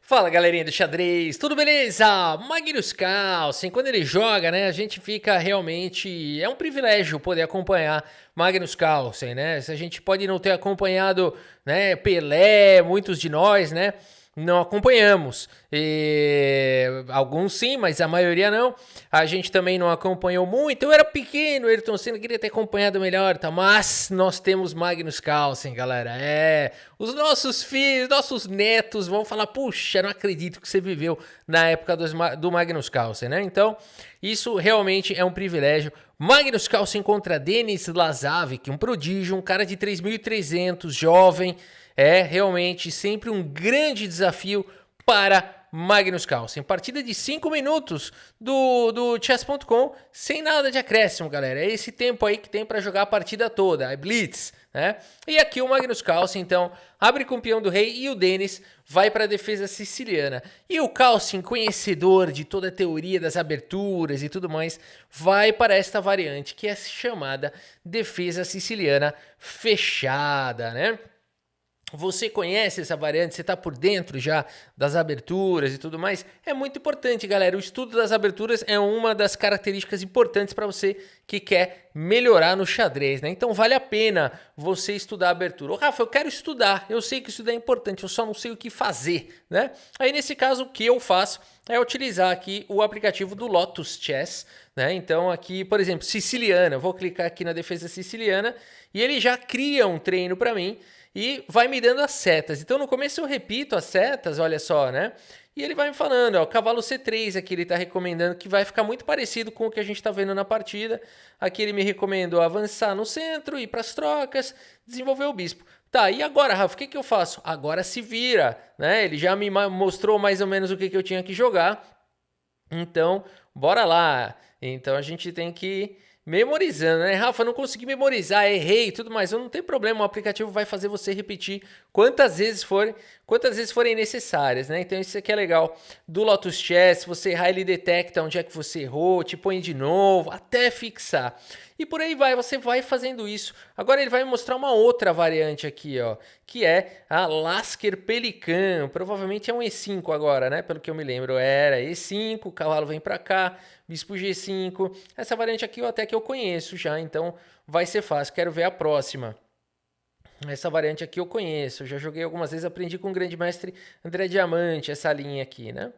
Fala galerinha do xadrez, tudo beleza? Magnus Carlsen, quando ele joga, né, a gente fica realmente... É um privilégio poder acompanhar Magnus Carlsen, né? Se a gente pode não ter acompanhado, né, Pelé, muitos de nós, né, não acompanhamos. Alguns sim, mas a maioria não. A gente também não acompanhou muito. Eu era pequeno, Ayrton Senna queria ter acompanhado melhor, tá? Mas nós temos Magnus Carlsen, galera. Os nossos filhos, nossos netos vão falar: puxa, não acredito que você viveu na época do Magnus Carlsen, né? Então, isso realmente é um privilégio. Magnus Carlsen contra Denis Lazavic, um prodígio, um cara de 3.300, jovem. É realmente sempre um grande desafio para Magnus Carlsen. Partida de 5 minutos do chess.com, sem nada de acréscimo, galera. É esse tempo aí que tem para jogar a partida toda, é blitz, né? E aqui o Magnus Carlsen, então, abre com o peão do rei e o Denis vai para a defesa siciliana. E o Carlsen, conhecedor de toda a teoria das aberturas e tudo mais, vai para esta variante que é chamada defesa siciliana fechada, né? Você conhece essa variante? Você está por dentro já das aberturas e tudo mais? É muito importante, galera. O estudo das aberturas é uma das características importantes para você que quer melhorar no xadrez, né? Então vale a pena você estudar a abertura. Ô, Rafa, eu quero estudar. Eu sei que estudar é importante, eu só não sei o que fazer, né? Aí nesse caso o que eu faço é utilizar aqui o aplicativo do Lotus Chess, né? Então aqui, por exemplo, siciliana. Eu vou clicar aqui na defesa siciliana e ele já cria um treino para mim. E vai me dando as setas. Então no começo eu repito as setas, olha só, né? E ele vai me falando, ó, cavalo C3 aqui ele tá recomendando, que vai ficar muito parecido com o que a gente tá vendo na partida. Aqui ele me recomendou avançar no centro, ir para as trocas, desenvolver o bispo. Tá, e agora, Rafa, o que que eu faço? Agora se vira, né? Ele já me mostrou mais ou menos o que que eu tinha que jogar. Então, bora lá. Então a gente tem que ir memorizando, né? Rafa, não consegui memorizar, errei e tudo mais. Não tem problema, o aplicativo vai fazer você repetir quantas vezes forem necessárias, né? Então isso aqui é legal. Do Lotus Chess, você errar, ele detecta onde é que você errou, te põe de novo, até fixar. E por aí vai, você vai fazendo isso. Agora ele vai me mostrar uma outra variante aqui, ó, que é a Lasker Pelican. Provavelmente é um E5 agora, né? Pelo que eu me lembro, era E5, o cavalo vem para cá, bispo G5. Essa variante aqui até que eu conheço já, então vai ser fácil. Quero ver a próxima. Essa variante aqui eu conheço, eu já joguei algumas vezes, aprendi com o grande mestre André Diamante, essa linha aqui, né?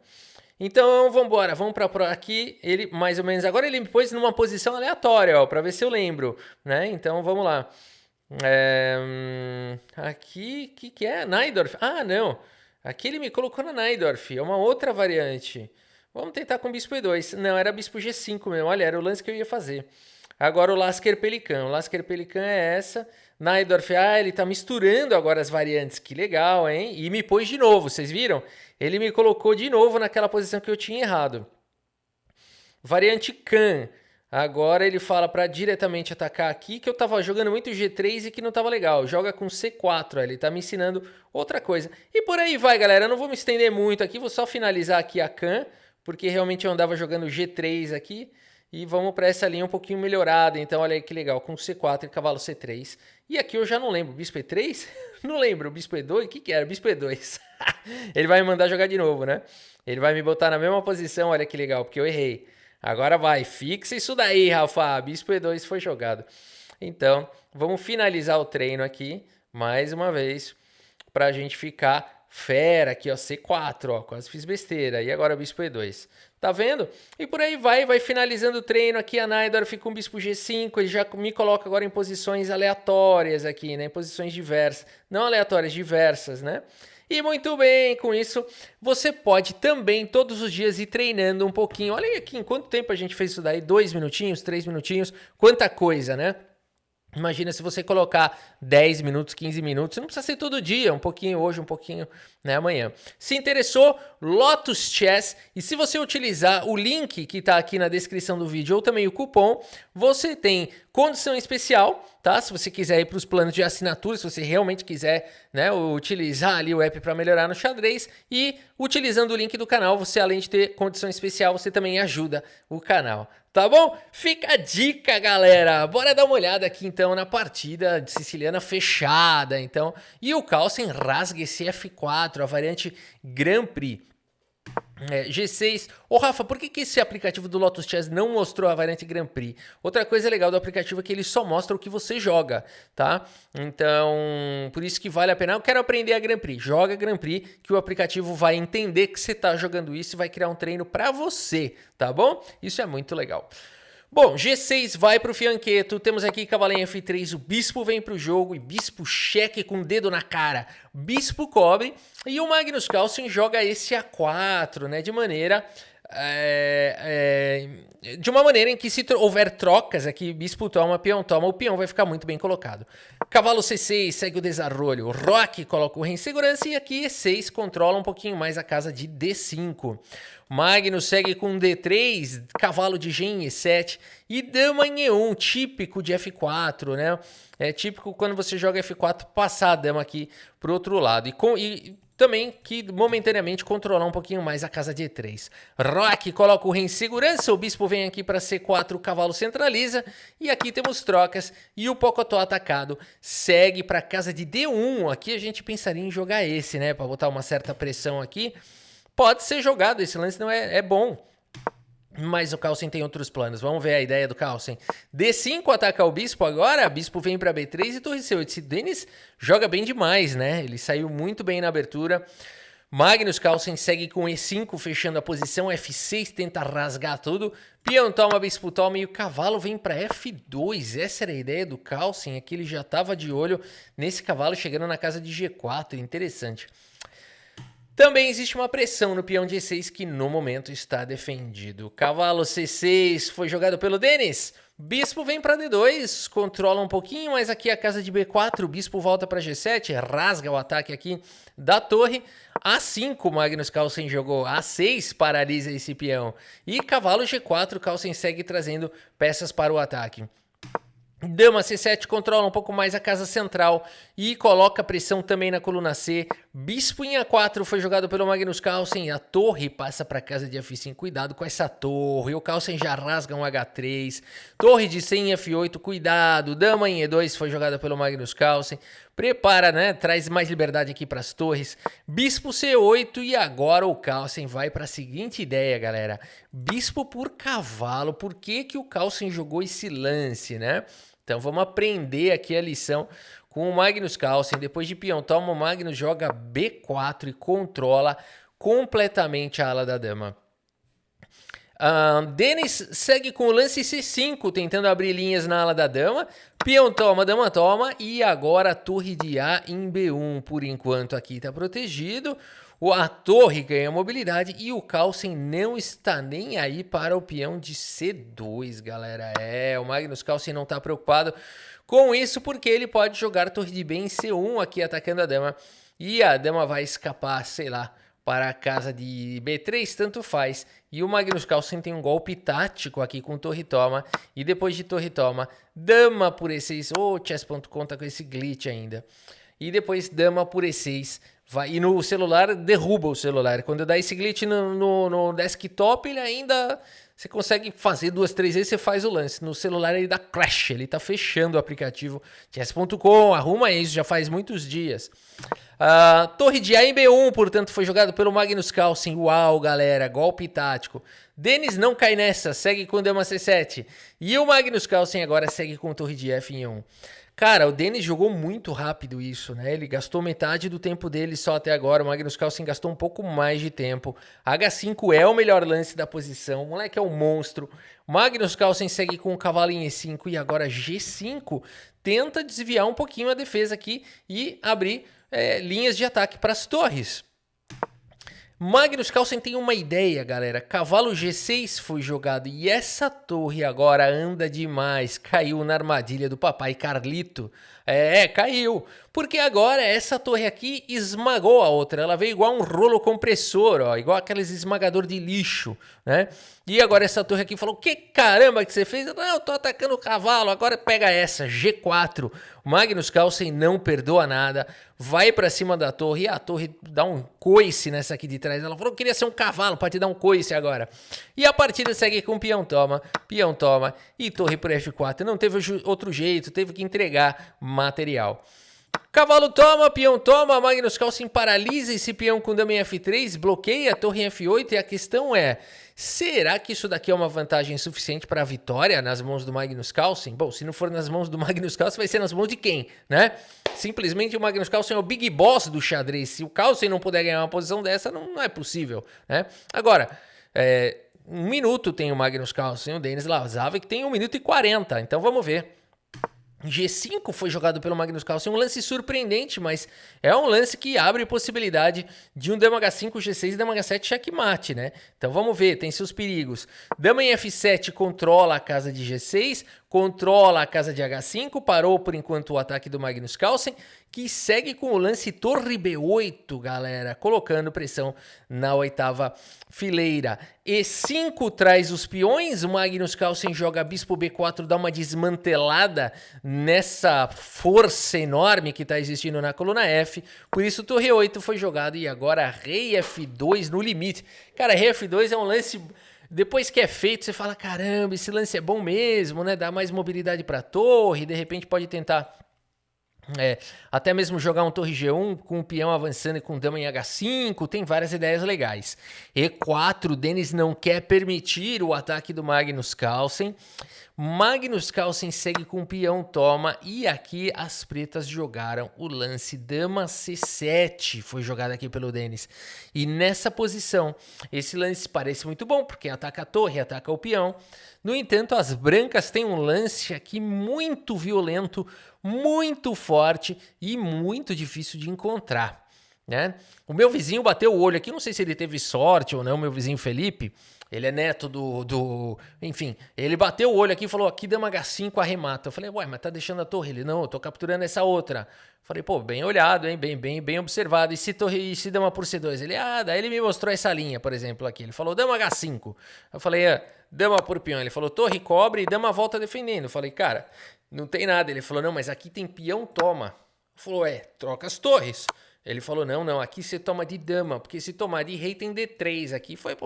Então, vamos embora, vamos para aqui, ele mais ou menos, agora ele me pôs numa posição aleatória, ó, para ver se eu lembro, né? Então, vamos lá. Aqui, que é? Najdorf? Ah, não, aqui ele me colocou na Najdorf, é uma outra variante. Vamos tentar com bispo E2, não, era bispo G5 mesmo, olha, era o lance que eu ia fazer. Agora o Lasker Pelican. O Lasker Pelican é essa. Najdorf, ele tá misturando agora as variantes. Que legal, hein? E me pôs de novo, vocês viram? Ele me colocou de novo naquela posição que eu tinha errado. Variante Khan. Agora ele fala para diretamente atacar aqui, que eu tava jogando muito G3 e que não tava legal. Joga com C4, ele tá me ensinando outra coisa. E por aí vai, galera. Eu não vou me estender muito aqui, vou só finalizar aqui a Khan, porque realmente eu andava jogando G3 aqui. E vamos para essa linha um pouquinho melhorada. Então, olha aí que legal, com C4 e cavalo C3. E aqui eu já não lembro, bispo E3? Não lembro, bispo E2? O que que era? Bispo E2. Ele vai me mandar jogar de novo, né? Ele vai me botar na mesma posição, olha que legal, porque eu errei. Agora vai, fixa isso daí, Rafa. Bispo E2 foi jogado. Então, vamos finalizar o treino aqui, mais uma vez, para a gente ficar fera aqui, ó, C4, ó, quase fiz besteira. E agora bispo E2. Tá vendo? E por aí vai finalizando o treino aqui, a Najdorf com o bispo G5, ele já me coloca agora em posições aleatórias aqui, né, em posições diversas, não aleatórias, diversas, né? E muito bem, com isso, você pode também todos os dias ir treinando um pouquinho. Olha aí aqui, em quanto tempo a gente fez isso daí? 2 minutinhos, 3 minutinhos, quanta coisa, né? Imagina se você colocar 10 minutos, 15 minutos, não precisa ser todo dia, um pouquinho hoje, um pouquinho, né, amanhã. Se interessou, Lotus Chess, e se você utilizar o link que está aqui na descrição do vídeo ou também o cupom, você tem condição especial, tá? Se você quiser ir para os planos de assinatura, se você realmente quiser, né, utilizar ali o app para melhorar no xadrez, e utilizando o link do canal, você além de ter condição especial, você também ajuda o canal. Tá bom? Fica a dica, galera. Bora dar uma olhada aqui então na partida de siciliana fechada, então. E o Carlsen rasga esse F4 F4, a variante Grand Prix. G6. Ô Rafa, por que esse aplicativo do Lotus Chess não mostrou a variante Grand Prix? Outra coisa legal do aplicativo é que ele só mostra o que você joga, tá? Então, por isso que vale a pena. Eu quero aprender a Grand Prix. Joga Grand Prix, que o aplicativo vai entender que você tá jogando isso e vai criar um treino pra você, tá bom? Isso é muito legal. Bom, G6 vai para o fianqueto, temos aqui cavalinho F3, o bispo vem para o jogo e bispo cheque com o dedo na cara, bispo cobre e o Magnus Carlsen joga esse A4, né, de uma maneira em que se houver trocas aqui, bispo toma, peão toma, o peão vai ficar muito bem colocado. Cavalo C6 segue o desarrolho, o Roque coloca o rei em segurança e aqui E6 controla um pouquinho mais a casa de D5. Magnus segue com D3, cavalo de G em E7 e dama em E1, típico de F4, né? É típico quando você joga F4 passar a dama aqui pro outro lado. E também que momentaneamente controlar um pouquinho mais a casa de E3. Roque coloca o rei em segurança, o bispo vem aqui para C4, o cavalo centraliza e aqui temos trocas e o Pocotó atacado segue para a casa de D1. Aqui a gente pensaria em jogar esse, né, para botar uma certa pressão aqui. Pode ser jogado, esse lance não é bom. Mas o Carlsen tem outros planos. Vamos ver a ideia do Carlsen. D5 ataca o bispo agora. Bispo vem para B3 e torre C8. Esse Denis joga bem demais, né? Ele saiu muito bem na abertura. Magnus Carlsen segue com E5, fechando a posição. F6 tenta rasgar tudo. Peão toma, bispo toma e o cavalo vem para F2. Essa era a ideia do Carlsen. Aqui ele já estava de olho nesse cavalo chegando na casa de G4. Interessante. Também existe uma pressão no peão de E6 que no momento está defendido. Cavalo C6 foi jogado pelo Denis. Bispo vem para D2, controla um pouquinho, mas aqui a casa de B4, o bispo volta para G7, rasga o ataque aqui da torre. A5 Magnus Carlsen jogou, A6 paralisa esse peão. E cavalo G4, Carlsen segue trazendo peças para o ataque. Dama C7 controla um pouco mais a casa central e coloca pressão também na coluna C. Bispo em A4 foi jogado pelo Magnus Carlsen. A torre passa para a casa de F5. Cuidado com essa torre. O Carlsen já rasga um H3. Torre de C em F8. Cuidado. Dama em E2 foi jogada pelo Magnus Carlsen. Prepara, né? Traz mais liberdade aqui para as torres. Bispo C8 e agora o Carlsen vai para a seguinte ideia, galera. Bispo por cavalo. Por que o Carlsen jogou esse lance, né? Então vamos aprender aqui a lição com o Magnus Carlsen. Depois de peão toma, o Magnus joga B4 e controla completamente a ala da dama. Denis segue com o lance C5, tentando abrir linhas na ala da dama. Peão toma, dama toma. E agora a torre de A em B1. Por enquanto aqui está protegido. A torre ganha mobilidade e o Carlsen não está nem aí para o peão de C2, galera. O Magnus Carlsen não está preocupado com isso porque ele pode jogar torre de B em C1 aqui atacando a dama. E a dama vai escapar, sei lá, para a casa de B3, tanto faz. E o Magnus Carlsen tem um golpe tático aqui com torre toma. E depois de torre toma, dama por E6. Chess.com tá com esse glitch ainda. E depois dama por E6. Vai, e no celular, derruba o celular. Quando dá esse glitch no desktop, ele ainda... Você consegue fazer 2, 3 vezes, você faz o lance. No celular ele dá crash, ele tá fechando o aplicativo. Chess.com, arruma isso, já faz muitos dias. Torre de A em B1, portanto, foi jogado pelo Magnus Carlsen. Uau, galera, golpe tático. Denis não cai nessa, segue com dama C7. E o Magnus Carlsen agora segue com torre de F em E1. Cara, o Denis jogou muito rápido isso, né? Ele gastou metade do tempo dele só até agora. O Magnus Carlsen gastou um pouco mais de tempo. H5 é o melhor lance da posição. O moleque é um monstro. Magnus Carlsen segue com o cavalo em E5 e agora G5. Tenta desviar um pouquinho a defesa aqui e abrir linhas de ataque para as torres. Magnus Carlsen tem uma ideia, galera. Cavalo G6 foi jogado e essa torre agora anda demais. Caiu na armadilha do papai Carlito. Caiu. Porque agora essa torre aqui esmagou a outra. Ela veio igual um rolo compressor, ó, igual aqueles esmagador de lixo, né? E agora essa torre aqui falou, que caramba que você fez? Não, eu tô atacando o cavalo, agora pega essa, G4. O Magnus Carlsen não perdoa nada, vai pra cima da torre e a torre dá um coice nessa aqui de trás. Ela falou que queria ser um cavalo pra te dar um coice agora. E a partida segue com peão toma e torre por F4. Não teve outro jeito, teve que entregar material. Cavalo toma, peão toma, Magnus Carlsen paralisa esse peão com dama em F3, bloqueia a torre em F8 e a questão é, será que isso daqui é uma vantagem suficiente para a vitória nas mãos do Magnus Carlsen? Bom, se não for nas mãos do Magnus Carlsen, vai ser nas mãos de quem, né? Simplesmente o Magnus Carlsen é o big boss do xadrez. Se o Carlsen não puder ganhar uma posição dessa, não é possível, né? Agora, 1 minuto tem o Magnus Carlsen, o Denis Lazarevic tem 1 minuto e 40, então vamos ver. G5 foi jogado pelo Magnus Carlsen, um lance surpreendente, mas é um lance que abre possibilidade de um dama H5, G6 e dama H7 checkmate, né? Então vamos ver, tem seus perigos. Dama em F7 controla a casa de G6, controla a casa de H5, parou por enquanto o ataque do Magnus Carlsen, que segue com o lance torre B8, galera, colocando pressão na 8ª fileira. E5 traz os peões, o Magnus Carlsen joga bispo B4, dá uma desmantelada nessa força enorme que está existindo na coluna F, por isso torre 8 foi jogado e agora rei F2 no limite. Cara, rei F2 é um lance... Depois que é feito, você fala, caramba, esse lance é bom mesmo, né? Dá mais mobilidade para a torre, de repente pode tentar até mesmo jogar um torre G1 com o peão avançando e com dama em H5, tem várias ideias legais. E4, o Denis não quer permitir o ataque do Magnus Carlsen. Magnus Carlsen segue com o peão toma e aqui as pretas jogaram o lance dama C7, foi jogado aqui pelo Denis. E nessa posição, esse lance parece muito bom, porque ataca a torre, ataca o peão. No entanto, as brancas têm um lance aqui muito violento, muito forte e muito difícil de encontrar, né? O meu vizinho bateu o olho aqui, não sei se ele teve sorte ou não, meu vizinho Felipe, ele é neto enfim, ele bateu o olho aqui e falou, aqui dama H5 arremata. Eu falei, ué, mas tá deixando a torre? Ele, não, eu tô capturando essa outra. Eu falei, pô, bem olhado, hein, bem observado. E se dama por C2? Ele, daí ele me mostrou essa linha, por exemplo, aqui. Ele falou, dama H5. Eu falei, dama por peão. Ele falou, torre cobre e dama volta defendendo. Eu falei, cara, não tem nada. Ele falou, não, mas aqui tem peão toma. Falou, troca as torres. Ele falou, não, aqui você toma de dama, porque se tomar de rei tem D3 aqui. Foi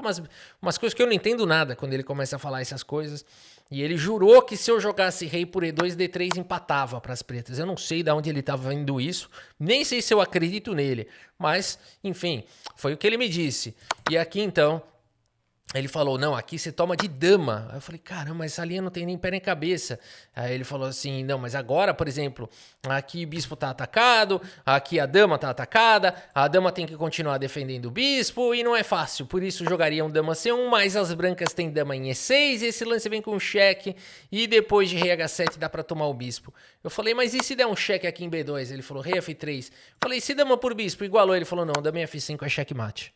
umas coisas que eu não entendo nada quando ele começa a falar essas coisas. E ele jurou que se eu jogasse rei por E2, D3 empatava para as pretas. Eu não sei de onde ele estava vendo isso, nem sei se eu acredito nele. Mas, enfim, foi o que ele me disse. E aqui, então... Ele falou, não, aqui você toma de dama. Aí eu falei, caramba, mas essa linha não tem nem pé nem cabeça. Aí ele falou assim, não, mas agora, por exemplo, aqui o bispo tá atacado, aqui a dama tá atacada, a dama tem que continuar defendendo o bispo e não é fácil. Por isso jogariam dama C1, mas as brancas têm dama em E6 e esse lance vem com cheque e depois de rei H7 dá pra tomar o bispo. Eu falei, mas e se der um cheque aqui em B2? Ele falou, rei F3. Eu falei, se dama por bispo igualou? Ele falou, não, dama em F5 é checkmate.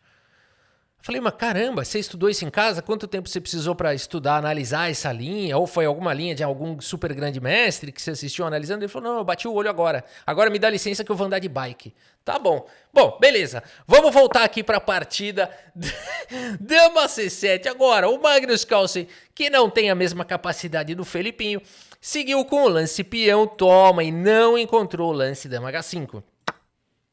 Falei, mas caramba, você estudou isso em casa? Quanto tempo você precisou para estudar, analisar essa linha? Ou foi alguma linha de algum super grande mestre que você assistiu analisando? Ele falou, não, eu bati o olho agora. Agora me dá licença que eu vou andar de bike. Tá bom. Bom, beleza. Vamos voltar aqui para a partida. Dama C7. Agora, o Magnus Carlsen, que não tem a mesma capacidade do Felipinho, seguiu com o lance peão toma e não encontrou o lance dama H5.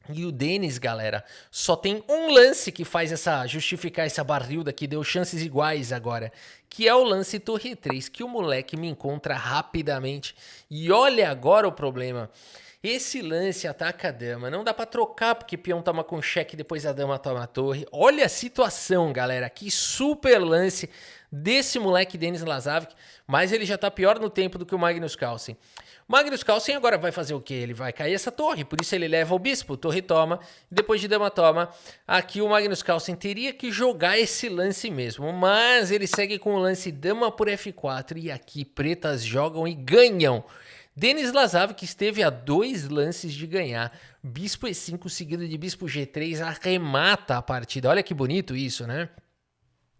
E o Denis, galera, só tem um lance que faz justificar essa barrilda que deu chances iguais agora, que é o lance torre 3, que o moleque me encontra rapidamente. E olha agora o problema. Esse lance ataca a dama, não dá pra trocar porque peão toma com cheque e depois a dama toma a torre. Olha a situação, galera, que super lance desse moleque Denis Lazarevic, mas ele já tá pior no tempo do que o Magnus Carlsen. Magnus Carlsen agora vai fazer o quê? Ele vai cair essa torre, por isso ele leva o bispo, torre toma, depois de dama toma. Aqui o Magnus Carlsen teria que jogar esse lance mesmo, mas ele segue com o lance dama por F4 e aqui pretas jogam e ganham. Denis Lazarevic esteve a 2 lances de ganhar. Bispo E5 seguido de bispo G3 arremata a partida. Olha que bonito isso, né?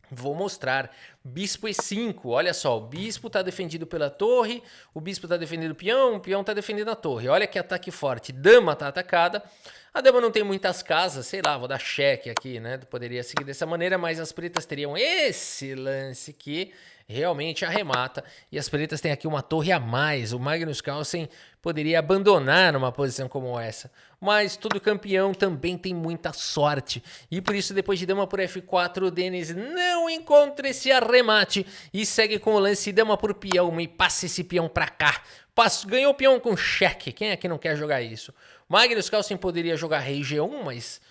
Vou mostrar. Bispo E5, olha só, o bispo está defendido pela torre, o bispo está defendendo o peão está defendendo a torre. Olha que ataque forte, dama está atacada, a dama não tem muitas casas, sei lá, vou dar cheque aqui, né? Poderia seguir dessa maneira, mas as pretas teriam esse lance que realmente arremata. E as pretas têm aqui uma torre a mais, o Magnus Carlsen poderia abandonar numa posição como essa. Mas todo campeão também tem muita sorte. E por isso, depois de dama por F4, o Denis não encontra esse arremate e segue com o lance dama por peão e passa esse peão pra cá. Ganhou o peão com cheque. Quem é que não quer jogar isso? Magnus Carlsen poderia jogar rei G1, mas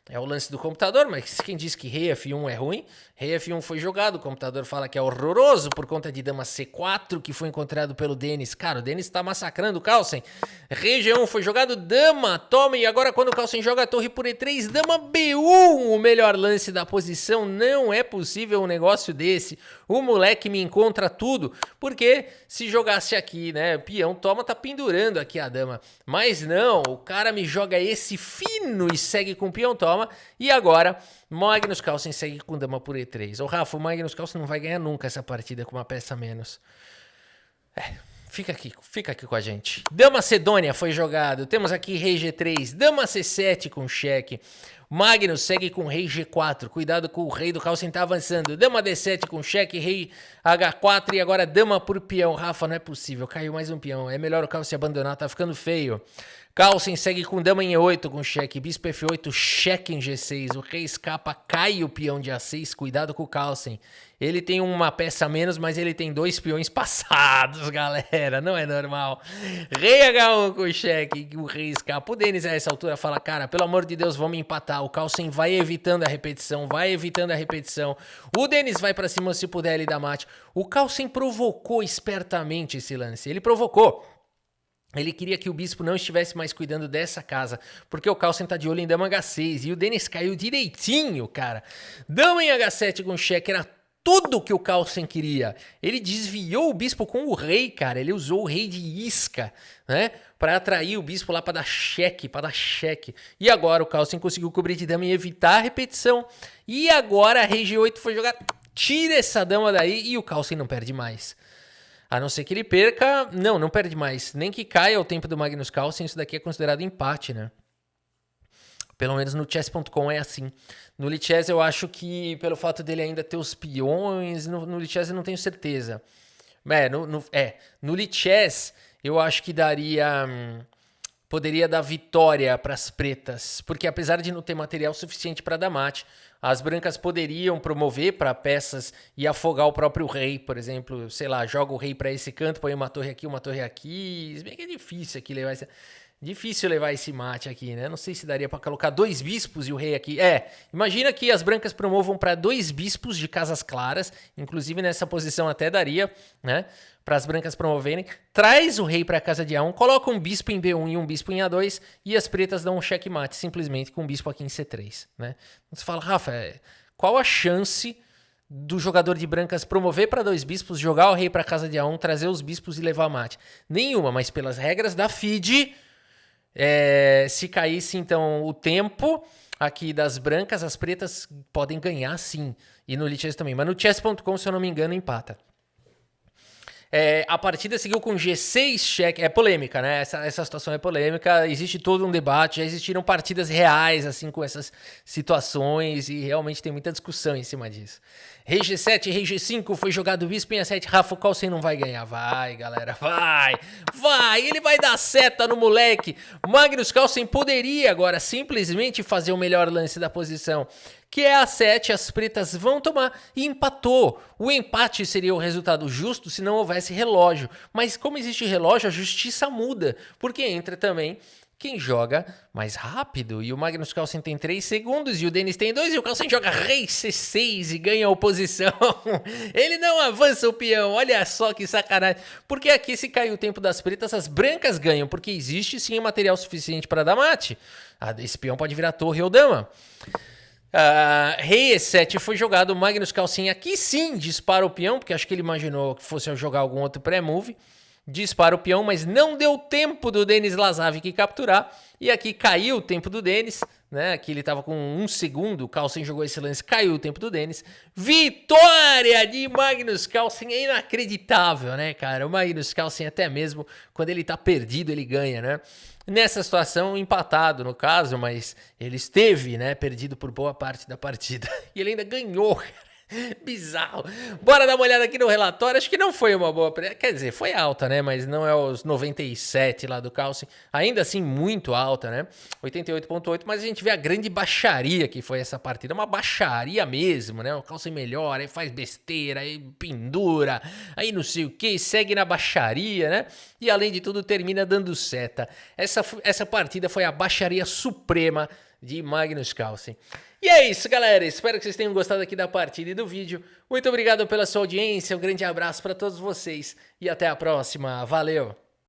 é o lance do computador, mas quem disse que rei F1 é ruim? Rei F1 foi jogado, o computador fala que é horroroso por conta de dama C4, que foi encontrado pelo Denis. Cara, o Denis tá massacrando o Carlsen. Rei G1 foi jogado, dama, toma, e agora quando o Carlsen joga a torre por E3, dama B1, o melhor lance da posição. Não é possível um negócio desse. O moleque me encontra tudo, porque se jogasse aqui, né, peão toma, tá pendurando aqui a dama. Mas não, o cara me joga esse fino e segue com peão toma, e agora Magnus Carlsen segue com dama por E3. Ô Rafa, o Magnus Carlsen não vai ganhar nunca essa partida com uma peça a menos. Fica aqui com a gente. Dama Macedônia foi jogado. Temos aqui rei G3, dama C7 com cheque. Magnus segue com rei G4. Cuidado com o rei do Carlsen tá avançando. Dama D7 com cheque, rei H4 e agora dama por peão. Rafa, não é possível. Caiu mais um peão. É melhor o Carlsen abandonar, tá ficando feio. Carlsen segue com dama em E8 com cheque, bispo F8, cheque em G6, o rei escapa, cai o peão de A6, cuidado com o Carlsen. Ele tem uma peça a menos, mas ele tem 2 peões passados, galera, não é normal. Rei H1 com cheque, o rei escapa. O Denis a essa altura fala, cara, pelo amor de Deus, vamos empatar. O Carlsen vai evitando a repetição, O Denis vai pra cima se puder ele dá mate. O Carlsen provocou espertamente esse lance, ele provocou. Ele queria que o bispo não estivesse mais cuidando dessa casa, porque o Carlsen tá de olho em dama H6, e o Denis caiu direitinho, cara. Dama em H7 com cheque, era tudo que o Carlsen queria. Ele desviou o bispo com o rei, cara, ele usou o rei de isca, né, para atrair o bispo lá para dar cheque, E agora o Carlsen conseguiu cobrir de dama e evitar a repetição. E agora a rei G8 foi jogar, tira essa dama daí e o Carlsen não perde mais. A não ser que ele perca... Não perde mais. Nem que caia o tempo do Magnus Carlsen, isso daqui é considerado empate, né? Pelo menos no chess.com é assim. No Lichess eu acho que, pelo fato dele ainda ter os peões, no Lichess eu não tenho certeza. No Lichess eu acho que poderia dar vitória para as pretas, porque apesar de não ter material suficiente para dar mate, as brancas poderiam promover para peças e afogar o próprio rei, por exemplo, sei lá, joga o rei para esse canto, põe uma torre aqui, se bem que é difícil levar esse mate aqui, né? Não sei se daria para colocar 2 bispos e o rei aqui. Imagina que as brancas promovam para 2 bispos de casas claras, inclusive nessa posição até daria, né? Para as brancas promoverem. Traz o rei para a casa de A1, coloca um bispo em B1 e um bispo em A2 e as pretas dão um checkmate simplesmente com um bispo aqui em C3, né? Você fala, Rafa, qual a chance do jogador de brancas promover para 2 bispos, jogar o rei para a casa de A1, trazer os bispos e levar mate? Nenhuma, mas pelas regras da FIDE... se caísse então o tempo aqui das brancas, as pretas podem ganhar sim. E no Lichess também. Mas no chess.com, se eu não me engano, empata. A partida seguiu com G6 cheque. É polêmica, né? Essa situação é polêmica. Existe todo um debate. Já existiram partidas reais assim com essas situações. E realmente tem muita discussão em cima disso. Rei G7, Rei G5, foi jogado o bispo em A7. Rafa, o Carlsen não vai ganhar. Vai, galera, vai. Ele vai dar seta no moleque. Magnus Carlsen poderia agora simplesmente fazer o melhor lance da posição, que é A7, as pretas vão tomar e empatou. O empate seria o resultado justo se não houvesse relógio. Mas como existe relógio, a justiça muda, porque entra também quem joga mais rápido. E o Magnus Carlsen tem 3 segundos e o Denis tem 2 e o Carlsen joga rei C6 e ganha a oposição. Ele não avança o peão, olha só que sacanagem. Porque aqui se cair o tempo das pretas, as brancas ganham, porque existe sim material suficiente para dar mate. Esse peão pode virar torre ou dama. Rei E7 foi jogado, o Magnus Carlsen aqui sim dispara o peão, porque acho que ele imaginou que fosse jogar algum outro pré-move. Dispara o peão, mas não deu tempo do Denis Lazavic capturar. E aqui caiu o tempo do Denis, né? Aqui ele estava com 1 segundo, o Carlsen jogou esse lance, caiu o tempo do Denis. Vitória de Magnus Carlsen, é inacreditável, né, cara? O Magnus Carlsen até mesmo quando ele tá perdido, ele ganha, né? Nessa situação, empatado no caso, mas ele esteve, né, perdido por boa parte da partida. E ele ainda ganhou, cara. Bizarro. Bora dar uma olhada aqui no relatório. Acho que não foi uma boa. Quer dizer, foi alta, né? Mas não é os 97 lá do Carlsen. Ainda assim, muito alta, né? 88,8. Mas a gente vê a grande baixaria que foi essa partida. Uma baixaria mesmo, né? O Carlsen melhora, aí faz besteira, aí pendura, aí não sei o que, segue na baixaria, né? E além de tudo, termina dando seta. Essa partida foi a baixaria suprema de Magnus Carlsen. E é isso, galera. Espero que vocês tenham gostado aqui da partida e do vídeo. Muito obrigado pela sua audiência. Um grande abraço para todos vocês e até a próxima. Valeu!